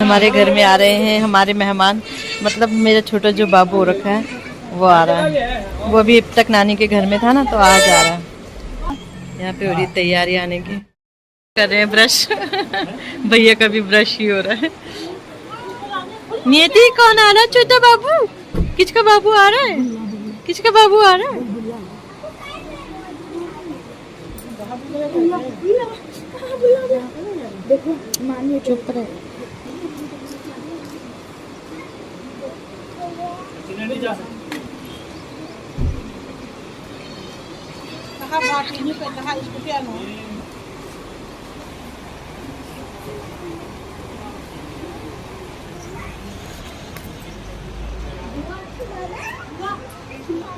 हमारे घर में आ रहे हैं हमारे मेहमान, मतलब मेरा छोटा जो बाबू हो रखा है वो आ रहा है। वो अभी अब तक नानी के घर में था ना, तो आज आ रहा है। यहाँ पे हो रही तैयारी आने की, कर रहे हैं ब्रश भैया का भी ब्रश ही हो रहा है। नियति कौन आ रहा है? छोटा बाबू, किसका बाबू आ रहा है? किसका बाबू आ रहा है? देखो मानिए चुप रहे।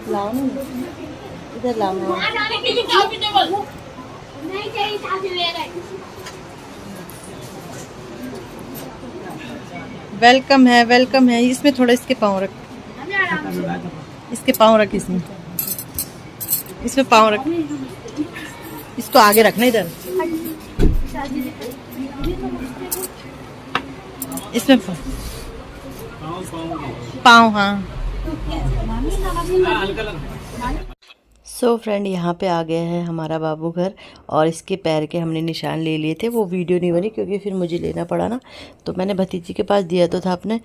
लाओ ना, इधर लाओ ना। वेलकम है, वेलकम है। इसमें थोड़ा इसके पाँव रख, इसके पाँव रख, इसमें पाँव रख, इसको आगे रखना इधर, इसमें पाँव। हाँ सो फ्रेंड, यहाँ पे आ गया है हमारा बाबू घर, और इसके पैर के हमने निशान ले लिए थे। वो वीडियो नहीं बनी क्योंकि फिर मुझे लेना पड़ा ना, तो मैंने भतीजी के पास दिया तो था अपने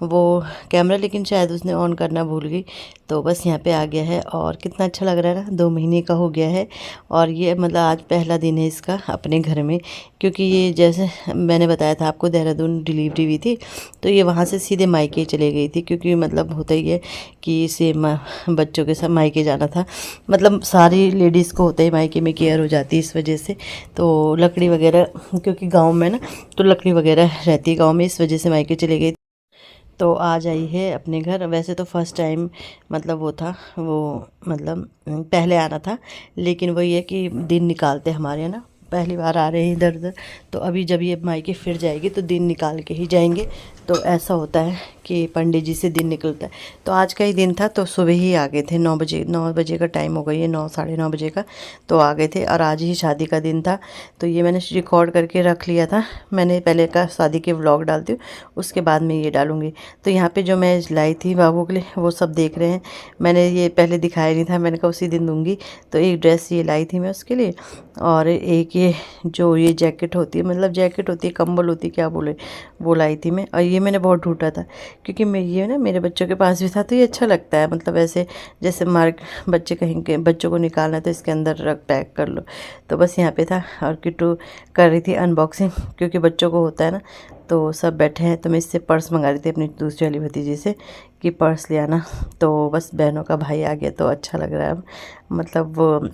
वो कैमरा, लेकिन शायद उसने ऑन करना भूल गई। तो बस यहाँ पे आ गया है, और कितना अच्छा लग रहा है ना। 2 महीने का हो गया है, और ये मतलब आज पहला दिन है इसका अपने घर में, क्योंकि ये जैसे मैंने बताया था आपको, देहरादून डिलीवरी हुई थी, तो ये वहाँ से सीधे मायके चले गई थी, क्योंकि मतलब होता ही है कि इसे बच्चों के साथ मायके जाना था। मतलब सारी लेडीज़ को होता है मायके में केयर हो जाती है इस वजह से। तो लकड़ी वगैरह, क्योंकि गांव में ना तो लकड़ी वगैरह रहती है गांव में, इस वजह से मायके चले गए। तो आज आई है अपने घर। वैसे तो फर्स्ट टाइम मतलब वो था, वो मतलब पहले आना था, लेकिन वही है कि दिन निकालते हमारे यहाँ ना, पहली बार आ रहे हैं इधर उधर, तो अभी जब ये मायके फिर जाएगी तो दिन निकाल के ही जाएंगे। तो ऐसा होता है कि पंडित जी से दिन निकलता है। तो आज का ही दिन था, तो सुबह ही आ गए थे 9 बजे। 9 बजे का टाइम हो गई है, 9 साढ़े 9 बजे का, तो आ गए थे। और आज ही शादी का दिन था, तो ये मैंने रिकॉर्ड करके रख लिया था। मैंने पहले का शादी के व्लॉग डालती हूँ, उसके बाद में ये डालूँगी। तो यहाँ पे जो मैं लाई थी बाबू के लिए, वो सब देख रहे हैं। मैंने ये पहले दिखाया नहीं था, मैंने कहा उसी दिन दूँगी। तो एक ड्रेस ये लाई थी मैं उसके लिए, और एक ये जो ये जैकेट होती है, मतलब जैकेट होती है, कंबल होती है, क्या बोले, वो लाई थी मैं। और ये मैंने बहुत ढूंढा था, क्योंकि मैं ये ना मेरे बच्चों के पास भी था, तो ये अच्छा लगता है। मतलब ऐसे जैसे बच्चे कहीं के बच्चों को निकालना है तो इसके अंदर रख पैक कर लो। तो बस यहाँ पे था, और किट्टू कर रही थी अनबॉक्सिंग, क्योंकि बच्चों को होता है ना, तो सब बैठे हैं। तो मैं इससे पर्स मंगा रही थी अपनी दूसरी वाली भतीजी से कि पर्स ले आना। तो बस बहनों का भाई आ गया, तो अच्छा लग रहा है अब। मतलब वो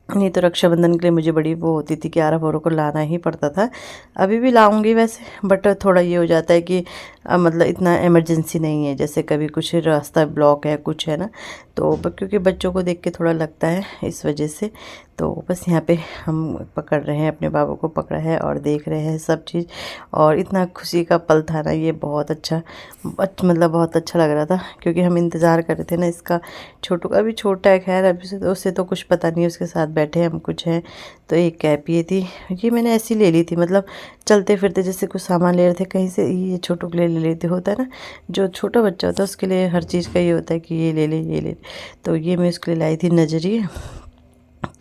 नहीं तो रक्षाबंधन के लिए मुझे बड़ी वो होती थी कि 11 को लाना ही पड़ता था। अभी भी लाऊंगी वैसे, बट थोड़ा ये हो जाता है कि मतलब इतना इमरजेंसी नहीं है, जैसे कभी कुछ रास्ता ब्लॉक है, कुछ है ना, तो क्योंकि बच्चों को देख के थोड़ा लगता है, इस वजह से। तो बस यहाँ पे हम पकड़ रहे हैं, अपने बाबू को पकड़ा है और देख रहे हैं सब चीज़। और इतना खुशी का पल था ना ये, बहुत अच्छा मतलब बहुत अच्छा लग रहा था, क्योंकि हम इंतज़ार कर रहे थे ना इसका। छोटू का भी छोटा है, खैर अभी से तो उससे तो कुछ पता नहीं है, उसके साथ बैठे हम कुछ हैं। तो एक कैप ये थी, ये मैंने ऐसी ले ली थी, मतलब चलते फिरते जैसे कुछ सामान ले रहे थे कहीं से, ये छोटू के लिए ले लेते, होता है ना जो छोटा बच्चा होता है उसके लिए हर चीज़ का ये होता है कि ये ले ले ये ले। तो ये मैं उसके लिए लाई थी नजरिए,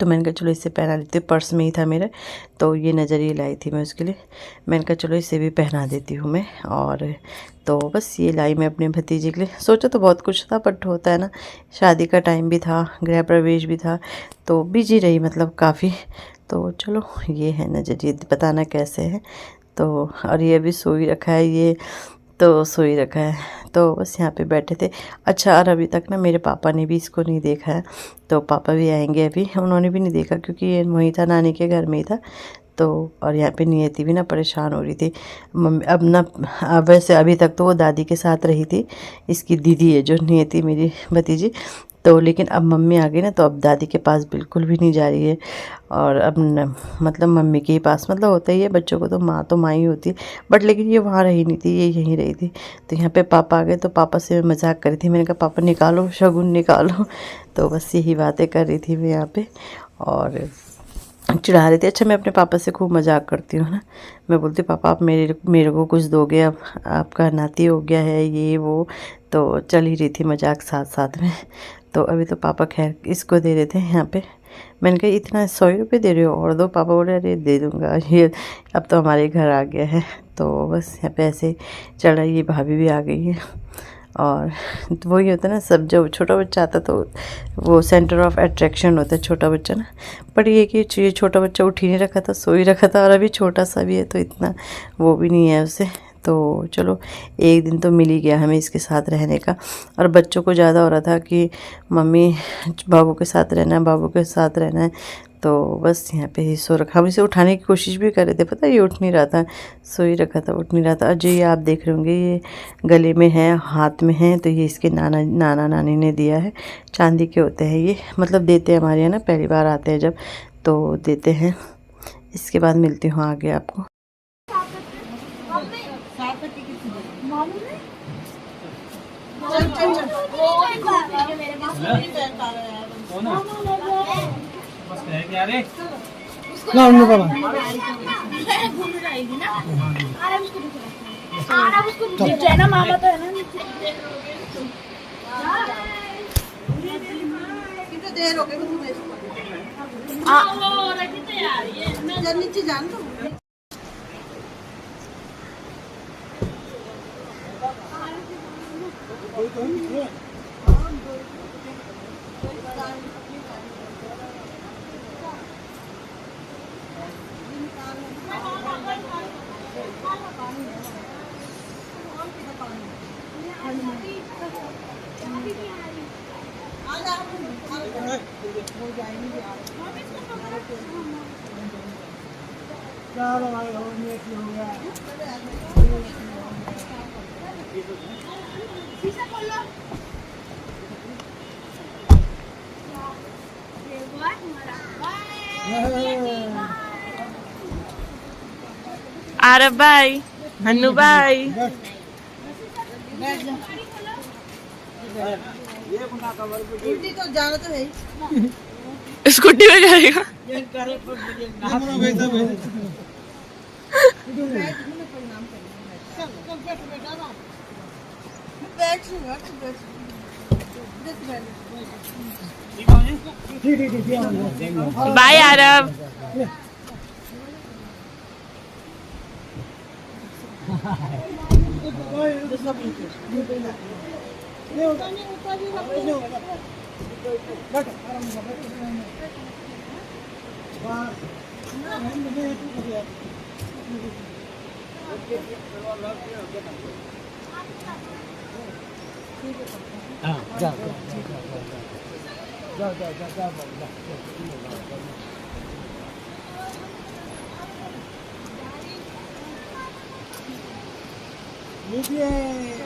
तो मैंने कहा चलो इससे पहना लेती हूँ, पर्स में ही था मेरे, तो ये नज़रिए लाई थी मैं उसके लिए। मैंने कहा चलो इसे भी पहना देती हूँ मैं। और तो बस ये लाई मैं अपने भतीजे के लिए। सोचा तो बहुत कुछ था, बट होता है ना, शादी का टाइम भी था, गृह प्रवेश भी था, तो बिजी रही मतलब काफ़ी। तो चलो ये है नज़रिए, बताना कैसे है। तो और ये अभी सोई रखा है, ये तो सोई रखा है। तो बस यहाँ पे बैठे थे। अच्छा, और अभी तक ना मेरे पापा ने भी इसको नहीं देखा है, तो पापा भी आएंगे अभी, उन्होंने भी नहीं देखा, क्योंकि ये वहीं था, नानी के घर में ही था। तो और यहाँ पे नियति भी ना परेशान हो रही थी मम्मी अब ना। अब वैसे अभी तक तो वो दादी के साथ रही थी, इसकी दीदी है जो नियति मेरी भतीजी, तो लेकिन अब मम्मी आ गई ना, तो अब दादी के पास बिल्कुल भी नहीं जा रही है। और अब मतलब मम्मी के ही पास, मतलब होता ही है बच्चों को, तो माँ ही होती है, बट लेकिन ये वहाँ रही नहीं थी, ये यहीं रही थी। तो यहाँ पे पापा आ गए, तो पापा से मैं मजाक करी थी, मैंने कहा पापा निकालो शगुन निकालो। तो बस यही बातें कर रही थी मैं यहाँ पे। और चिढ़ा रहे थे। अच्छा, मैं अपने पापा से खूब मजाक करती हूँ ना, मैं बोलती पापा आप मेरे को कुछ दोगे, अब आपका नाती हो गया है ये वो। तो चल ही रही थी मजाक साथ साथ में। तो अभी तो पापा खैर इसको दे रहे थे यहाँ पे। मैंने कहा इतना 100 रुपये दे रहे हो और दो। पापा बोले अरे दे दूँगा, ये अब तो हमारे घर आ गया है। तो बस यहाँ पे ऐसे चल रहा है। ये भाभी भी आ गई है और तो वही होता है ना, सब जब छोटा बच्चा आता तो वो सेंटर ऑफ अट्रैक्शन होता है छोटा बच्चा ना। पर ये कि ये छोटा बच्चा उठ ही नहीं रखा था, सो ही रखा था, और अभी छोटा सा भी है तो इतना वो भी नहीं है उसे। तो चलो एक दिन तो मिल ही गया हमें इसके साथ रहने का। और बच्चों को ज़्यादा हो रहा था कि मम्मी बाबू के साथ रहना है, बाबू के साथ रहना है। तो बस यहाँ पे ही सो रखा। हम इसे उठाने की कोशिश भी कर रहे थे, पता है ये उठ नहीं रहा था, सो ही रखा था, उठ नहीं रहा था। और जो ये आप देख रहे होंगे ये गले में है, हाथ में है, तो ये इसके नाना नानी ने दिया है। चांदी के होते हैं ये, मतलब देते हैं हमारे यहाँ ना, पहली बार आते हैं जब तो देते हैं। इसके बाद मिलती हूँ आगे आपको। मामा तो है ना देर हो गई नीचे जान दो। आरब भाई, हन्नू भाई, तो जाना तो है स्कूटी में जाएगा। बाय आरब।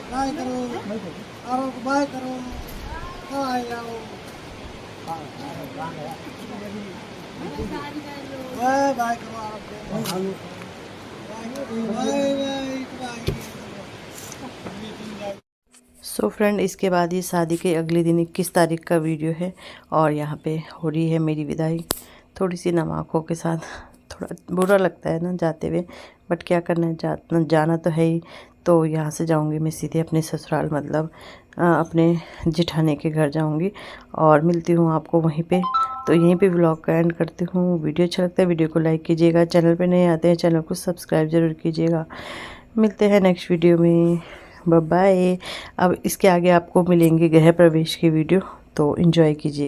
बाय करो और बाय करो बाय जाओ बाय बाय करो सो फ्रेंड, इसके बाद ये शादी के अगले दिन 21 तारीख का वीडियो है और यहाँ पे हो रही है मेरी विदाई थोड़ी सी नम आँखों के साथ। थोड़ा बुरा लगता है ना जाते हुए, बट क्या करना है, जाना तो है ही। तो यहाँ से जाऊँगी मैं सीधे अपने ससुराल, मतलब अपने जिठाने के घर जाऊँगी और मिलती हूँ आपको वहीं पे। तो यहीं पे व्लॉग का एंड करती हूँ। वीडियो अच्छा लगता है वीडियो को लाइक कीजिएगा, चैनल पे नए आते हैं चैनल को सब्सक्राइब ज़रूर कीजिएगा। मिलते हैं नेक्स्ट वीडियो में, बाय बाय। अब इसके आगे आपको मिलेंगे गृह प्रवेश की वीडियो, तो एंजॉय कीजिए।